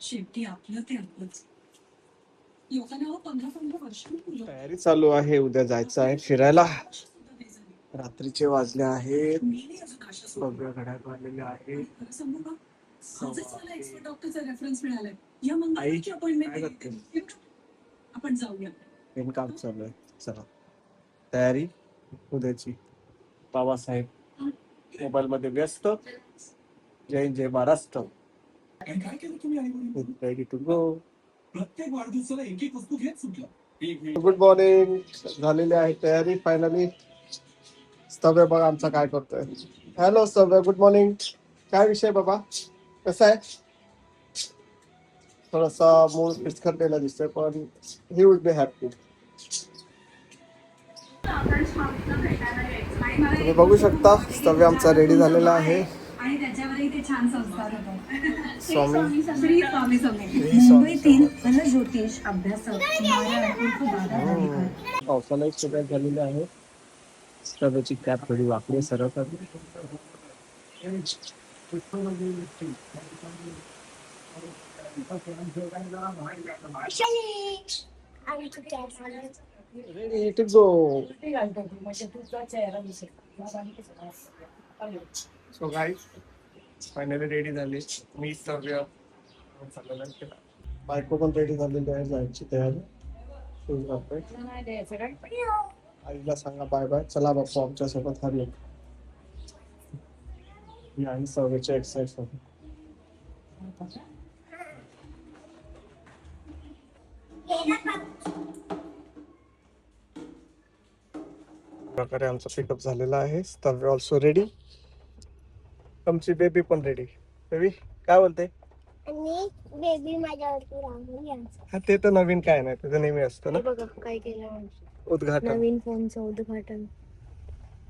शेवटी आपलं ते आपलंच. लोकांना 15-15 वर्षांनी तयारी चालू आहे, उद्या जायचं आहे फिरायला. रात्रीचे वाजले आहेत, बघूया घड्याळ वाजलेले आहे. आई काय करते? आपण जाऊया. हे काम चालू आहे. चला तयारी उद्याची. बाबासाहेब मोबाईल मध्ये व्यस्त. जय जय महाराष्ट्र. Ready to go. प्रत्येक वाढदिवसाला एक एक वस्तू घेत सुटला. Good morning. झालेली आहे तयारी फायनली. स्तव्य बघा आमचा काय करतोय. Hello Stavya, good morning. काय विषय बाबा, कसा आहे? थोडासा मूड फिसकटलेला दिसतोय, पण ही वुड बी हॅपी. तुम्ही बघू शकता स्तव्य आमचा रेडी झालेला आहे. आणि त्याच्यावरही ते छान संस्कार होतात. स्वामी श्री स्वामी समर्थ. मुंबईतील फलज्योतिष अभ्यासक पावसाला एक सुरुवात झालेली आहे. स्तव्याची कॅप थोडी वाकडी सरकत. Ready to go. So guys finally ready झाली. मी स्तव्य बायको पण रेडी झालेली आहे, जायची तयारी. आईला सांगा बाय बाय. चला बाप्पा आमच्या सोबत हरलो. मी आणि स्तव्याची एक्सरसाइज होती. प्रकारे आमचा पिकअप झालेला आहे. स्तव्य ऑल्सो रेडी. आमची बेबी पण रेडी. बेबी काय बोलते? आणि बेबी माझ्यावरती राहून यांचं. हा ते तर नवीन काय नाही, ते तर नेहमी असतं ना. बघा काय केलं, उद्घाटन. नवीन फोनचं उद्घाटन.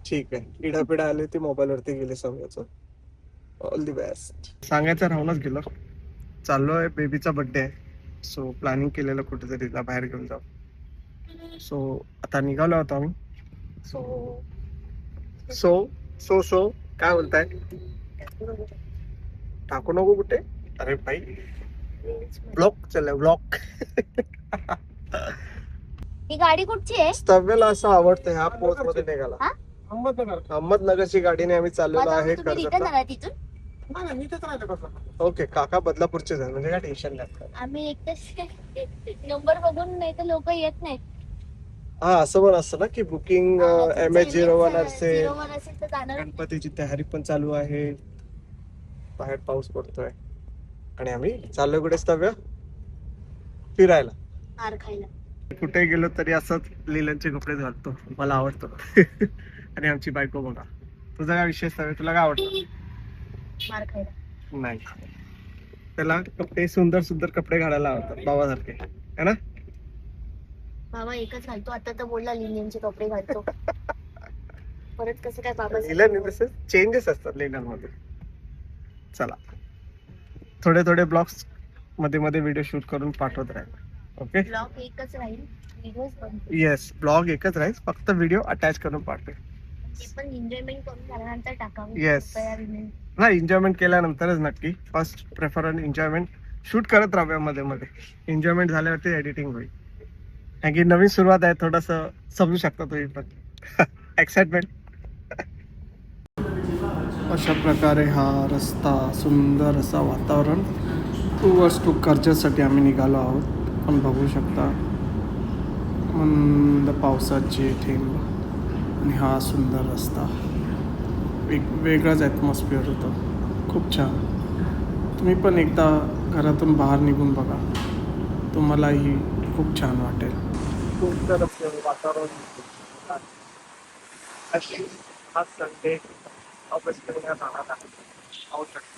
ठीक आहे, इडापिडा आले ते मोबाईल वरती गेले सगळ्याचं. All the best. सांगायचं राहूनच गेलं. चाललो आहे, बेबीचा बर्थडे आहे. सो प्लॅनिंग केलेलं कुठेतरी बाहेर घेऊन जाऊ. सो आता निघालो होतो आम्ही. सो काय बोलताय? टाकू नको कुठे? अरे भाई ब्लॉक चाललाय ब्लॉक. ही गाडी कुठची आहे? स्तव्याला असं आवडतं ह्या पोज मध्ये निघाला. अहमदनगरची गाडीने आम्ही चाललेलो आहे कर्जतला. ओके, काका बदलापूरचे झाले म्हणजे काय टेन्शन नाही. आम्ही एकच नंबर बघून नाही तर लोक येत नाहीत. हा असं पण असतं ना की बुकिंग MH01 असेल. तर जाणार. गणपतीची तयारी पण चालू आहे. बाहेर पाऊस पडतोय आणि आम्ही चाललोय कुठे स्तव्य? फिरायला. मार खायला. कुठे गेलो तरी असंच लिलनचे कपडे घालतो, मला आवडतो. आणि आमची बायको बघा. तुझा काय विषय स्तव्य, तुला काय आवडतं? मार खायला नाही, त्याला कपडे सुंदर सुंदर कपडे घालायला आवडतात बाबासारखे, है ना? बाबा एकच घालतो, आता तर बोलला लिनियनचे कपडे घालतो. परत कसं काय बाबा? लिलन चेंजेस असतात लिलन मध्ये. चला थोडे थोडे ब्लॉग्स मध्ये मध्ये व्हिडिओ शूट करून पाठवत राहील. ओके, ब्लॉग एकच राहील, व्हिडिओज पण. येस, ब्लॉग एकच राहील, फक्त व्हिडिओ अटॅच करून पाठवेल. ते पण एन्जॉयमेंट करून झाल्यानंतर टाकावं. येस, नाही एन्जॉयमेंट केल्यानंतरच नक्की. First prefer enjoyment. शूट करत राहूया मध्ये मध्ये. एन्जॉयमेंट झाल्यावरती एडिटिंग होईल. कारण की नवीन सुरुवात आहे, थोडस समजू शकता तुम्ही पण. एक्साइटमेंट. अशा प्रकारे हा रस्ता, सुंदर असा वातावरण. टूवर्ड्स टू कर्जतसाठी आम्ही निघालो आहोत. पण बघू शकता मंद पावसाचे थेंब आणि हा सुंदर रस्ता. वेगळाच ॲटमॉस्फिअर होतं, खूप छान. तुम्ही पण एकदा घरातून बाहेर निघून बघा, तुम्हालाही खूप छान वाटेल. सुंदर असं वातावरण. हा संडे ऑफिस करण्यात आला आहे. पाहू शकता.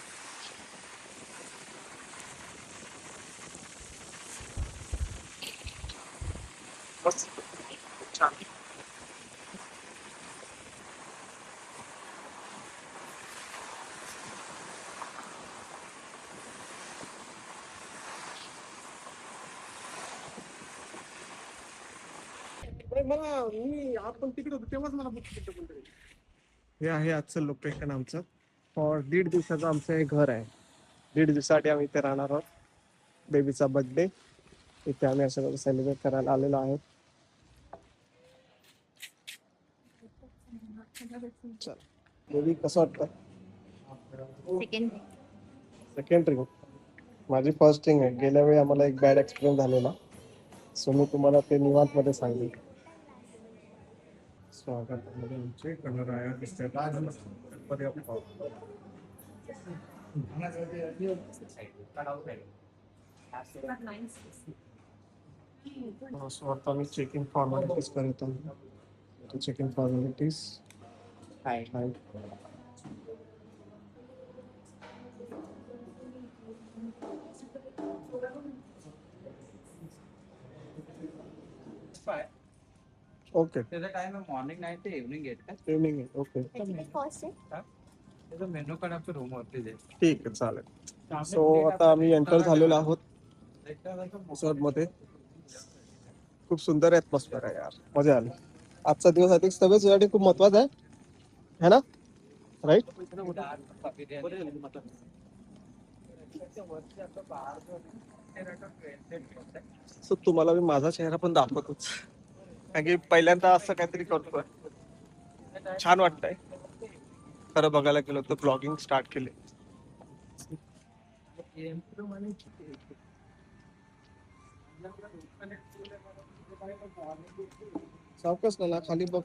मस्त, खूप छान. आपण तिकडे होतो तेव्हाच मला हे आहे आजचं लोकेशन आमचं. फॉर 1.5 दिवसाचं आमचं हे घर आहे. 1.5 दिवसासाठी आम्ही इथे राहणार आहोत. बेबीचा बर्थडे. इथे आम्ही असं सेलिब्रेट करायला आलेलो आहोत. चल बेबी, कसं वाटतं? Second drink. माझी फर्स्ट ड्रिंक आहे. गेल्या वेळी आम्हाला एक बॅड एक्सपिरियन्स झालेला, सो मी तुम्हाला ते निवांत मध्ये सांगेन. स्वागतामध्ये आमचे गणराया दिसतात. गणपती बाप्पा. सो आता मी चेकिंग फॉर्मॅलिटीज करतो. Checking formalities. हाय. ओके. त्याचा टाइम आहे मॉर्निंग 9 ते इव्हनिंग 8 का? इव्हनिंग आहे. ओके, त्याचा मेनू कार्ड आपल्या रूम वरती आहे. ठीक आहे, चालेल. सो आता आम्ही एंटर झालेलो आहोत रिसॉर्ट मध्ये. खूप सुंदर ॲटमॉस्फिअर आहे यार, मजा आली. आजचा दिवस अधिक सगळ्यासाठी खूप महत्वाचा आहे ना, राईट? सो तुम्हाला मी माझा चेहरा पण दाखवतोच, कारण की पहिल्यांदा असं काहीतरी करतोय. छान वाटतंय खरं बघायला गेलो तर. ब्लॉगिंग स्टार्ट केले. सावकाश ना, खाली बघ.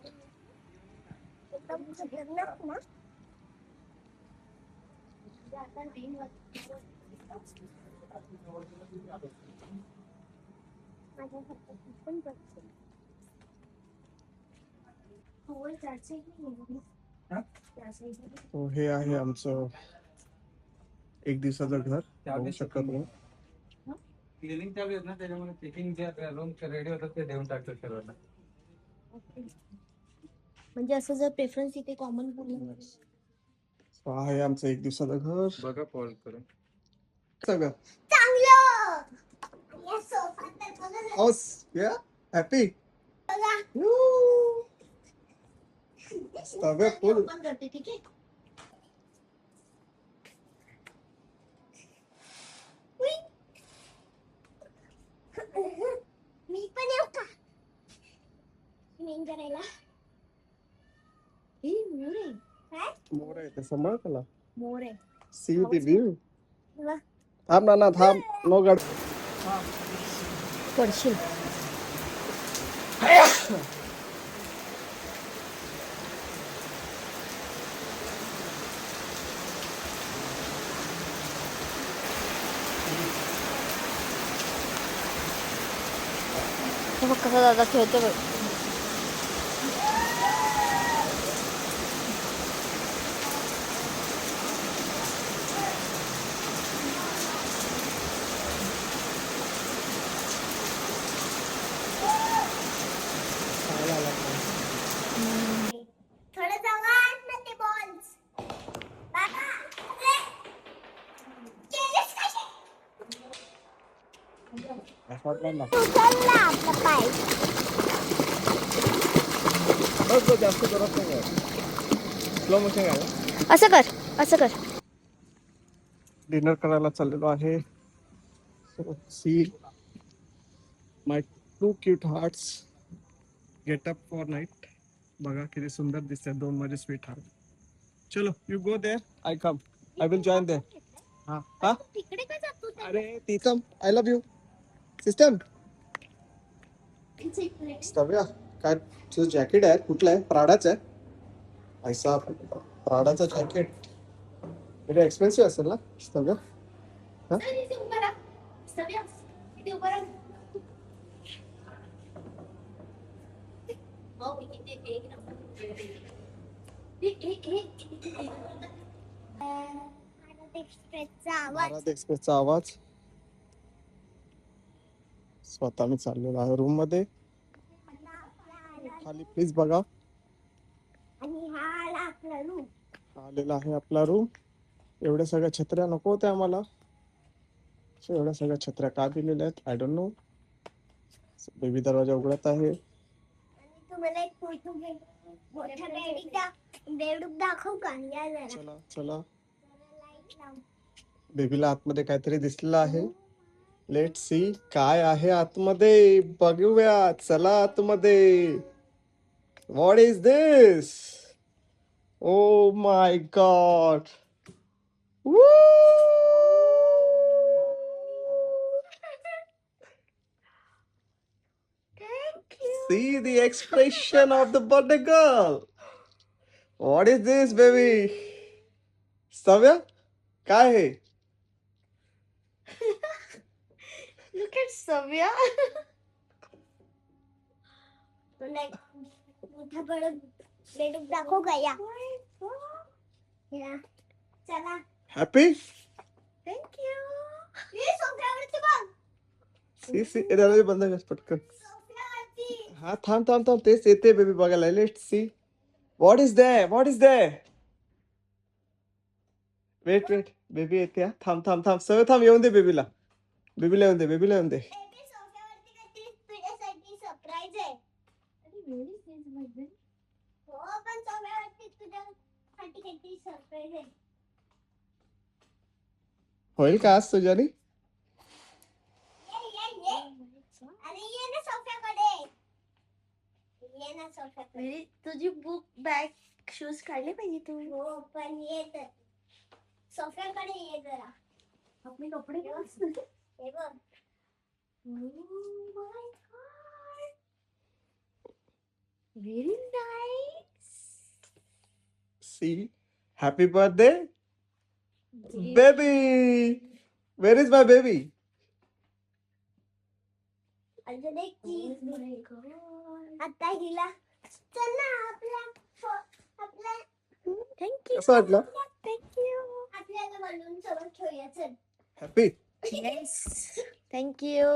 तो हे आहे आमचं एक दिवसाचं घर. बघू शकता तुम्ही. क्लिनिंग चालू आहे ना, त्याच्यामुळे चेकिंग जे रूम रेडी होतात ते देऊन टाकतो सर्वांना. म्हणजे असं जर प्रेफरन्स इथे कॉमन पूर्ण आहे आमचं एक दिवसाचं घर. बघा कॉल करून सगळं चांगलं. हॅपी फुल. करते, ठीक आहे. मी पण येऊ का मेन करायला? हे मोर आहे. मोर आहे ते, सांभाळ त्याला. मोर आहे. See the view. वा. थांब ना, थांब. नो गाड. पडशील. कसा दादा खेळतो बघ. थोडं जवळ आण ना ते बॉल्स. बाबा केलेस कसे? उचलला आपला पाय. जास्त करत नाही. स्लो मोशन आहे. असं कर. डिनर करायला चाललेलो आहे. See my 2 cute hearts get up for night. बघा किती सुंदर दिसतात दोन माझे स्वीट हार्ट. चलो, you go there, I come, I will join there. हा तिकडे का जातो? अरे तिथं I love you system. Stavya, काय तुझं जॅकेट आहे? कुठलं आहे? प्राडाचं आहे? ऐसा प्राडाचं जॅकेट म्हणजे एक्सपेन्सिव्ह असेल ना स्तव्या? भारत एक्सप्रेसचा आवाज. स्वतः मी चाललेलो आहे रूम मध्ये. खाली प्लीज बघा. आलेला आहे आपला रूम. एवढ्या सगळ्या छत्र्या नको होत्या आम्हाला. एवढ्या सगळ्या छत्र्या का दिलेल्या आहेत आय डोंट नो. बेबी दरवाजा उघडत आहे. तुम्हाला एक फोटो बेडूक दाखवू का? चला. बेबीला आतमध्ये काहीतरी दिसलेलं आहे. लेट सी काय आहे आतमध्ये, बघूया. चला आतमध्ये. What is this? Oh my God. Thank you. See the expression of the birthday girl. What is this, baby? सव्या, काय आहे? Look at Savya. तुला एक मोठा बेडूक दाखव गया. चला. हॅपी? Thank you. ये सोफ्यावरती बघ. सी दरवाजा बंद कर पटकन. सोफ्यावरती. हा थांब तेच येते बेबी बघायला. Let see what is there. Wait baby येते. थांब सगळं थांब. येऊन दे बेबीला येऊन दे. बेबी सोफ्यावरती काहीतरी तुझ्यासाठी सरप्राईज आहे. हो पण सोफ्यावरती तुझ्यासाठी काहीतरी सरप्राईज आहे. होईल का आज तुझ्यानी? ये. अरे ये ना सोफ्याकडे. ये ना सोफ्याकडे. तुझी बुक बॅग शूज काढले पाहिजे तू. हो पण ये तर सोफ्याकडे ये जरा. आपले कपडे हे बघ. Very nice. See happy birthday baby. Where is my baby? अजून एक चीज. आता हिला चल ना आपल्या थँक्यू. कसं वाटलं? थँक्यू. आपल्याला बलून सोबत ठेवूया. चल. हॅपी? येस. थँक्यू.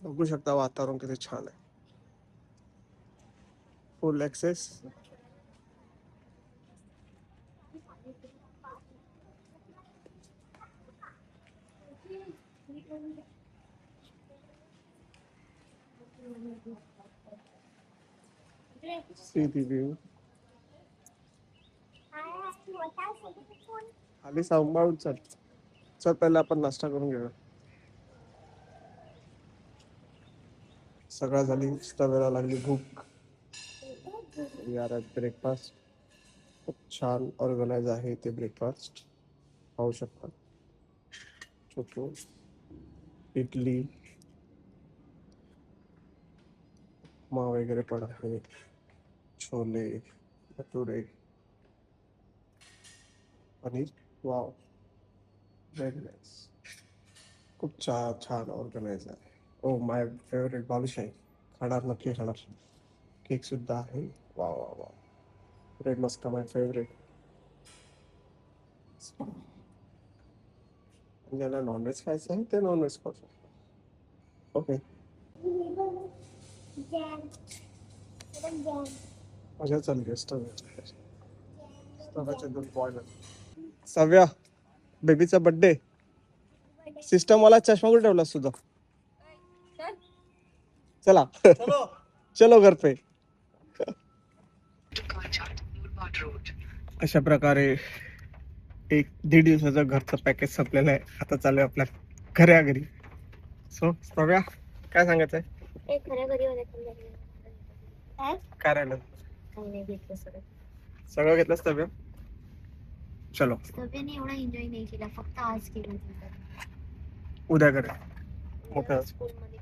बघू शकता वातावरण किती छान आहे. Full access. See the view. खाली सांभाळून चल पहिले आपण नाश्ता करून घेऊया. सगळं झाली. सगळ्याला लागली भूक. We are at breakfast. खूप छान ऑर्गनाइज आहे ते ब्रेकफास्ट. पाहू शकता. छोटू इडली उपमा वगैरे पण आहे. Chole bhature paneer. Wow very nice. खूप छान ऑर्गनाइज आहे. Oh my favourite balushahi. नक्की खाणार. केक सुद्धा आहे. वाव ब्रेड मस्का माय फेवरेट. ज्याला नॉनव्हेज खायचं आहे ते नॉनव्हेज खाऊ शकतो. ओके. मजा चालली. सव्या बेबीचा बर्थडे. सिस्टम वाला चष्मा कुठे ठेवलास तुझा? चला चलो घर पे. अशा प्रकारे 1-1.5 दिवसाचं घरचं पॅकेज संपलेलं आहे. आता चालू आहे आपल्या घरी. सो सव्या काय सांगायचंय? खऱ्या घरी काय राहिलं? काही नाही घेतलं सगळं घेतलंस सव्या? चलो सगळ्यांनी एवढा एन्जॉय नाही केला. फक्त आज केलं. उद्या करूया. मोठं स्कूलमध्ये